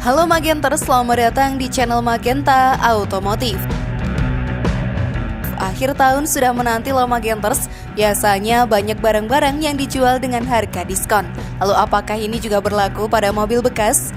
Halo Magenters, selamat datang di channel Magenta Automotive. Akhir tahun sudah menanti loh Magenters. Biasanya banyak barang-barang yang dijual dengan harga diskon. Lalu apakah ini juga berlaku pada mobil bekas?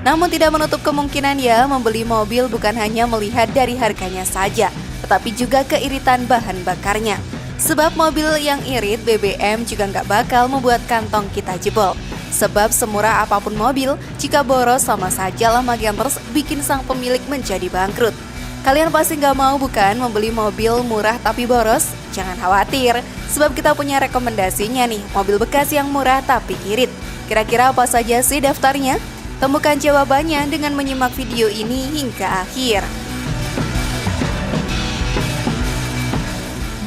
Namun tidak menutup kemungkinan ya, membeli mobil bukan hanya melihat dari harganya saja, tetapi juga keiritan bahan bakarnya. Sebab mobil yang irit BBM juga nggak bakal membuat kantong kita jebol. Sebab semurah apapun mobil, jika boros sama saja lah Magenters bikin sang pemilik menjadi bangkrut. Kalian pasti nggak mau bukan membeli mobil murah tapi boros? Jangan khawatir, sebab kita punya rekomendasinya nih, mobil bekas yang murah tapi irit. Kira-kira apa saja sih daftarnya? Temukan jawabannya dengan menyimak video ini hingga akhir.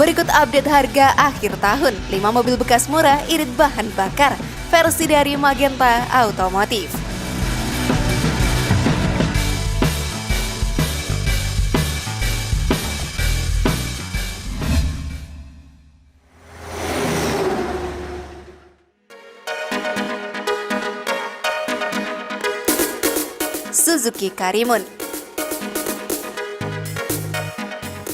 Berikut update harga akhir tahun, 5 mobil bekas murah irit bahan bakar, versi dari Magenta Automotive. Suzuki Karimun.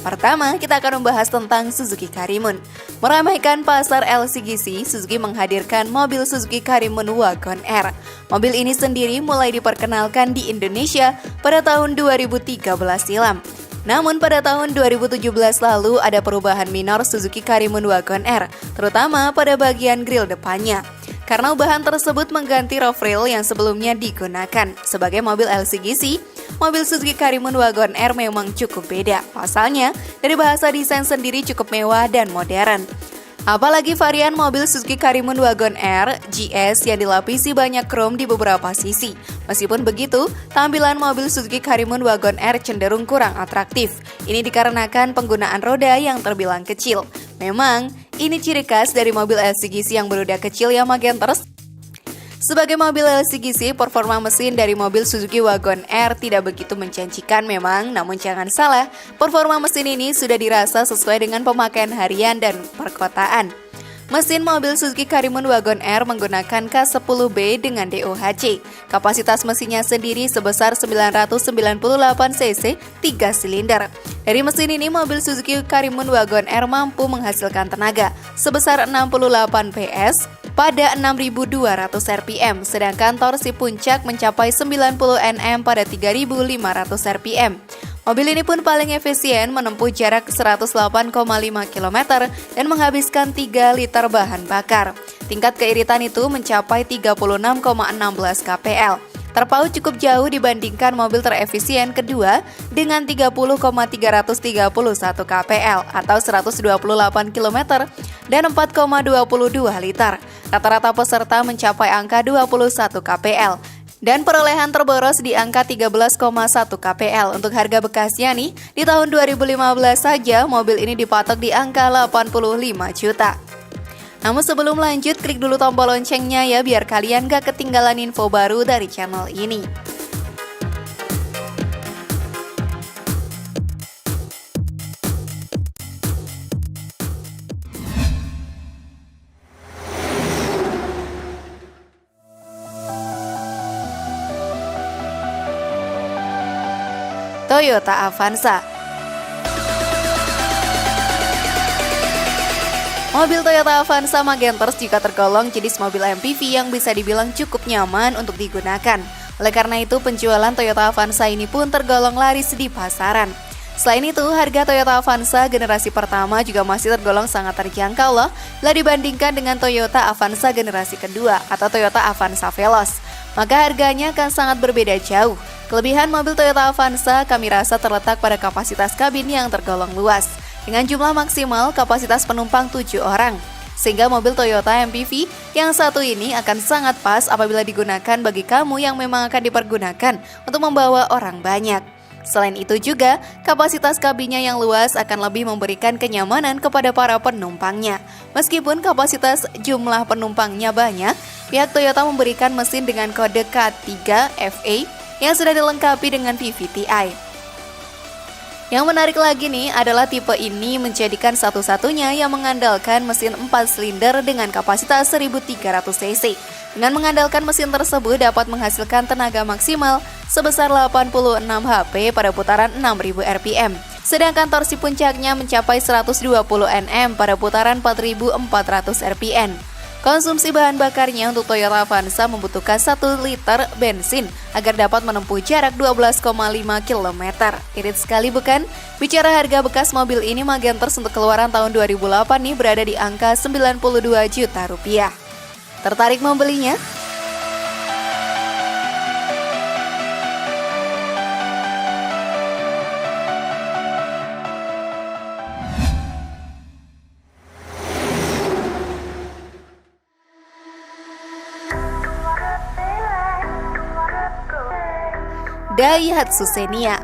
Pertama, kita akan membahas tentang Suzuki Karimun. Meramaikan pasar LCGC, Suzuki menghadirkan mobil Suzuki Karimun Wagon R. Mobil ini sendiri mulai diperkenalkan di Indonesia pada tahun 2013 silam. Namun pada tahun 2017 lalu ada perubahan minor Suzuki Karimun Wagon R, terutama pada bagian grill depannya. Karena ubahan tersebut mengganti roof rail yang sebelumnya digunakan. Sebagai mobil LCGC, mobil Suzuki Karimun Wagon R memang cukup beda. Pasalnya, dari bahasa desain sendiri cukup mewah dan modern. Apalagi varian mobil Suzuki Karimun Wagon R GS yang dilapisi banyak krom di beberapa sisi. Meskipun begitu, tampilan mobil Suzuki Karimun Wagon R cenderung kurang atraktif. Ini dikarenakan penggunaan roda yang terbilang kecil. Memang, ini ciri khas dari mobil LCGC yang beroda kecil ya Magenters. Sebagai mobil LCGC, performa mesin dari mobil Suzuki Wagon R tidak begitu menjanjikan memang, namun jangan salah, performa mesin ini sudah dirasa sesuai dengan pemakaian harian dan perkotaan. Mesin mobil Suzuki Karimun Wagon R menggunakan K10B dengan DOHC. Kapasitas mesinnya sendiri sebesar 998 cc 3 silinder. Dari mesin ini, mobil Suzuki Karimun Wagon R mampu menghasilkan tenaga sebesar 68 PS pada 6.200 rpm, sedangkan torsi puncak mencapai 90 Nm pada 3.500 rpm. Mobil ini pun paling efisien menempuh jarak 108,5 km dan menghabiskan 3 liter bahan bakar. Tingkat keiritan itu mencapai 36,16 kpl. Terpaut cukup jauh dibandingkan mobil terefisien kedua dengan 30,331 kpl atau 128 km dan 4,22 liter. Rata-rata peserta mencapai angka 21 kpl. Dan perolehan terboros di angka 13,1 kpl. Untuk harga bekasnya nih, di tahun 2015 saja mobil ini dipatok di angka 85 juta. Namun sebelum lanjut, klik dulu tombol loncengnya ya biar kalian gak ketinggalan info baru dari channel ini. Toyota Avanza. Mobil Toyota Avanza Magenters juga tergolong jenis mobil MPV yang bisa dibilang cukup nyaman untuk digunakan. Oleh karena itu, penjualan Toyota Avanza ini pun tergolong laris di pasaran. Selain itu, harga Toyota Avanza generasi pertama juga masih tergolong sangat terjangkau loh, bila dibandingkan dengan Toyota Avanza generasi kedua atau Toyota Avanza Veloz. Maka harganya akan sangat berbeda jauh. Kelebihan mobil Toyota Avanza kami rasa terletak pada kapasitas kabin yang tergolong luas, dengan jumlah maksimal kapasitas penumpang 7 orang. Sehingga mobil Toyota MPV yang satu ini akan sangat pas apabila digunakan bagi kamu yang memang akan dipergunakan untuk membawa orang banyak. Selain itu juga, kapasitas kabinnya yang luas akan lebih memberikan kenyamanan kepada para penumpangnya. Meskipun kapasitas jumlah penumpangnya banyak, pihak Toyota memberikan mesin dengan kode K3 FA yang sudah dilengkapi dengan VVT-i. Yang menarik lagi nih adalah tipe ini menjadikan satu-satunya yang mengandalkan mesin 4 silinder dengan kapasitas 1300 cc. Dengan mengandalkan mesin tersebut dapat menghasilkan tenaga maksimal sebesar 86 HP pada putaran 6000 rpm. Sedangkan torsi puncaknya mencapai 120 Nm pada putaran 4400 rpm. Konsumsi bahan bakarnya untuk Toyota Avanza membutuhkan 1 liter bensin agar dapat menempuh jarak 12,5 km. Irit sekali bukan? Bicara harga bekas mobil ini, Magenters untuk keluaran tahun 2008 nih berada di angka 92 juta rupiah. Tertarik membelinya? Daihatsu Xenia.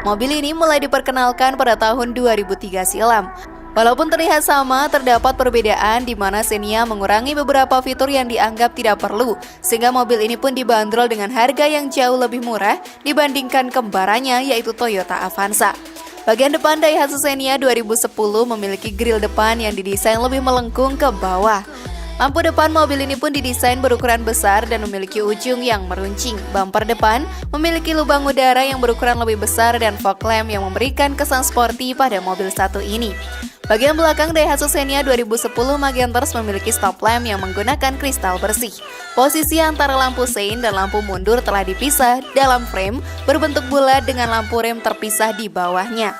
Mobil ini mulai diperkenalkan pada tahun 2003 silam. Walaupun terlihat sama, terdapat perbedaan di mana Xenia mengurangi beberapa fitur yang dianggap tidak perlu, sehingga mobil ini pun dibanderol dengan harga yang jauh lebih murah dibandingkan kembarannya yaitu Toyota Avanza. Bagian depan Daihatsu Xenia 2010 memiliki grill depan yang didesain lebih melengkung ke bawah. Lampu depan mobil ini pun didesain berukuran besar dan memiliki ujung yang meruncing. Bumper depan memiliki lubang udara yang berukuran lebih besar dan fog lamp yang memberikan kesan sporty pada mobil satu ini. Bagian belakang Daihatsu Xenia 2010 Magenters memiliki stop lamp yang menggunakan kristal bersih. Posisi antara lampu sein dan lampu mundur telah dipisah dalam frame berbentuk bulat dengan lampu rem terpisah di bawahnya.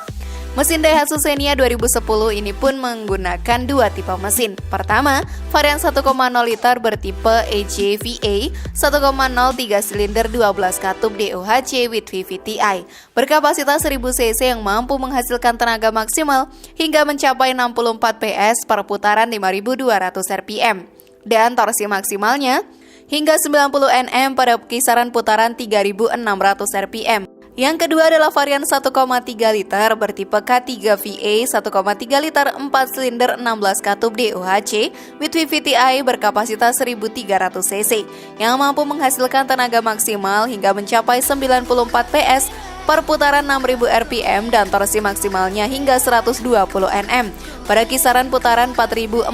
Mesin Daihatsu Xenia 2010 ini pun menggunakan dua tipe mesin. Pertama, varian 1,0 liter bertipe EJVA 1,0 3 silinder 12 katup DOHC with VVT-i berkapasitas 1000 cc yang mampu menghasilkan tenaga maksimal hingga mencapai 64 PS per putaran 5200 rpm dan torsi maksimalnya hingga 90 Nm pada kisaran putaran 3600 rpm. Yang kedua adalah varian 1,3 liter bertipe K3VA 1,3 liter 4 silinder 16 katup DOHC with VVT-i berkapasitas 1300 cc yang mampu menghasilkan tenaga maksimal hingga mencapai 94 PS per putaran 6000 rpm dan torsi maksimalnya hingga 120 Nm pada kisaran putaran 4400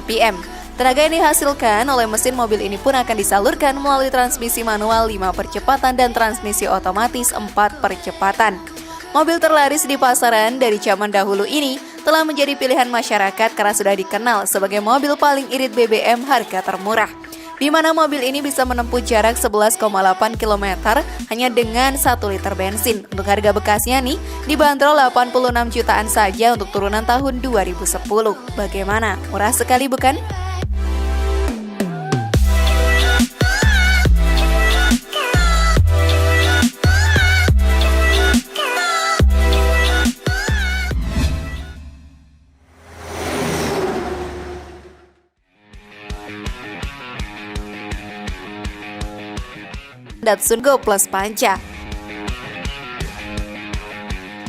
rpm. Tenaga yang dihasilkan oleh mesin mobil ini pun akan disalurkan melalui transmisi manual 5 percepatan dan transmisi otomatis 4 percepatan. Mobil terlaris di pasaran dari zaman dahulu ini telah menjadi pilihan masyarakat karena sudah dikenal sebagai mobil paling irit BBM harga termurah, di mana mobil ini bisa menempuh jarak 11,8 km hanya dengan 1 liter bensin. Untuk harga bekasnya nih, dibanderol 86 jutaan saja untuk turunan tahun 2010. Bagaimana? Murah sekali bukan? Datsun Go Plus Panca.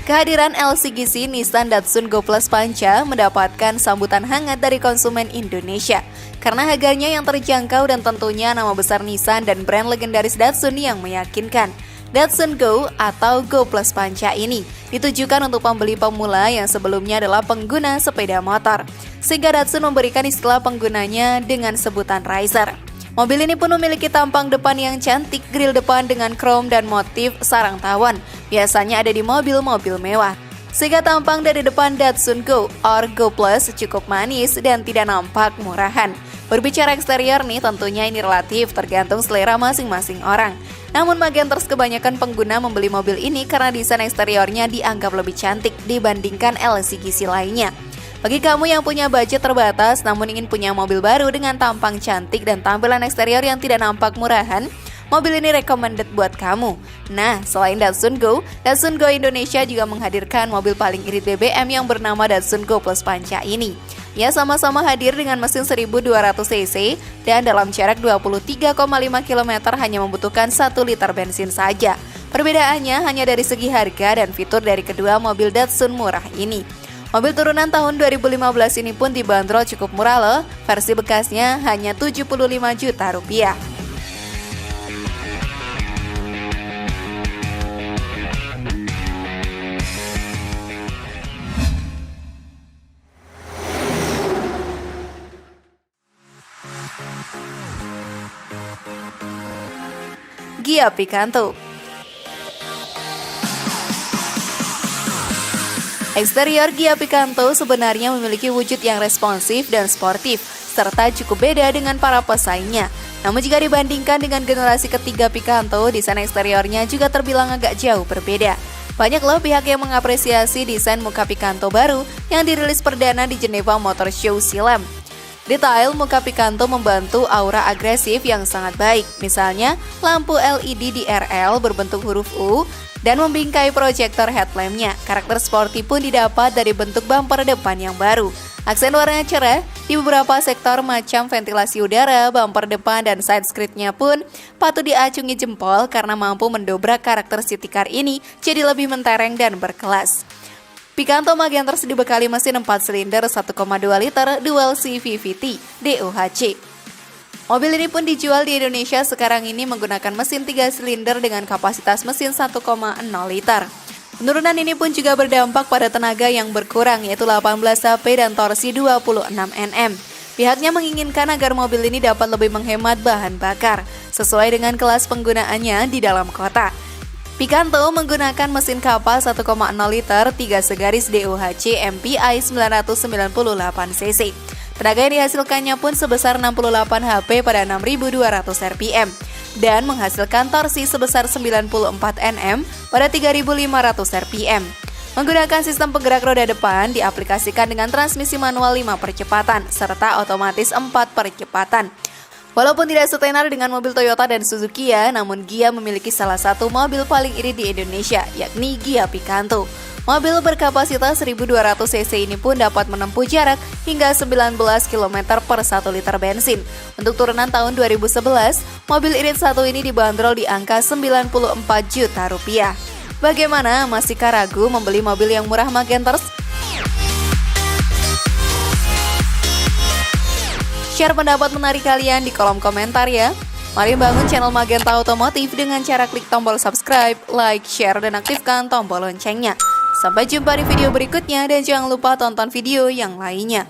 Kehadiran LCGC Nissan Datsun Go Plus Panca mendapatkan sambutan hangat dari konsumen Indonesia karena harganya yang terjangkau dan tentunya nama besar Nissan dan brand legendaris Datsun yang meyakinkan. Datsun Go atau Go Plus Panca ini ditujukan untuk pembeli pemula yang sebelumnya adalah pengguna sepeda motor, sehingga Datsun memberikan istilah penggunanya dengan sebutan Riser. Mobil ini pun memiliki tampang depan yang cantik, grill depan dengan krom dan motif sarang tawon. Biasanya ada di mobil-mobil mewah. Sehingga tampang dari depan Datsun Go or Go Plus cukup manis dan tidak nampak murahan. Berbicara eksterior nih, tentunya ini relatif tergantung selera masing-masing orang. Namun Magenters kebanyakan pengguna membeli mobil ini karena desain eksteriornya dianggap lebih cantik dibandingkan LCGC lainnya. Bagi kamu yang punya budget terbatas namun ingin punya mobil baru dengan tampang cantik dan tampilan eksterior yang tidak nampak murahan, mobil ini recommended buat kamu. Nah, selain Datsun Go Indonesia juga menghadirkan mobil paling irit BBM yang bernama Datsun Go Plus Panca ini. Ia sama-sama hadir dengan mesin 1200 cc dan dalam jarak 23,5 km hanya membutuhkan 1 liter bensin saja. Perbedaannya hanya dari segi harga dan fitur dari kedua mobil Datsun murah ini. Mobil turunan tahun 2015 ini pun dibanderol cukup murah loh, versi bekasnya hanya 75 juta rupiah. Gia Picanto. Eksterior Gia Picanto sebenarnya memiliki wujud yang responsif dan sportif, serta cukup beda dengan para pesaingnya. Namun jika dibandingkan dengan generasi ketiga Picanto, desain eksteriornya juga terbilang agak jauh berbeda. Banyak loh pihak yang mengapresiasi desain muka Picanto baru yang dirilis perdana di Geneva Motor Show silam. Detail muka Picanto membantu aura agresif yang sangat baik. Misalnya, lampu LED di RL berbentuk huruf U dan membingkai proyektor headlampnya. Karakter sporty pun didapat dari bentuk bumper depan yang baru. Aksen warna cerah di beberapa sektor macam ventilasi udara, bumper depan, dan side skirtnya pun patut diacungi jempol karena mampu mendobrak karakter city car ini jadi lebih mentereng dan berkelas. Picanto Magenters dibekali mesin 4 silinder 1,2 liter dual CVT DOHC. Mobil ini pun dijual di Indonesia sekarang ini menggunakan mesin 3 silinder dengan kapasitas mesin 1,0 liter. Penurunan ini pun juga berdampak pada tenaga yang berkurang yaitu 18 HP dan torsi 26 Nm. Pihaknya menginginkan agar mobil ini dapat lebih menghemat bahan bakar sesuai dengan kelas penggunaannya di dalam kota. Picanto menggunakan mesin kapal 1,0 liter 3 segaris DOHC MPI 998 cc. Tenaga yang dihasilkannya pun sebesar 68 HP pada 6.200 rpm dan menghasilkan torsi sebesar 94 Nm pada 3.500 rpm. Menggunakan sistem penggerak roda depan diaplikasikan dengan transmisi manual 5 percepatan serta otomatis 4 percepatan. Walaupun tidak setenar dengan mobil Toyota dan Suzuki ya, namun Gia memiliki salah satu mobil paling irit di Indonesia, yakni Gia Picanto. Mobil berkapasitas 1.200 cc ini pun dapat menempuh jarak hingga 19 km per 1 liter bensin. Untuk turunan tahun 2011, mobil irit satu ini dibanderol di angka 94 juta rupiah. Bagaimana, masihkah ragu membeli mobil yang murah Magenters? Share pendapat menarik kalian di kolom komentar ya. Mari bangun channel Magenta Otomotif dengan cara klik tombol subscribe, like, share, dan aktifkan tombol loncengnya. Sampai jumpa di video berikutnya dan jangan lupa tonton video yang lainnya.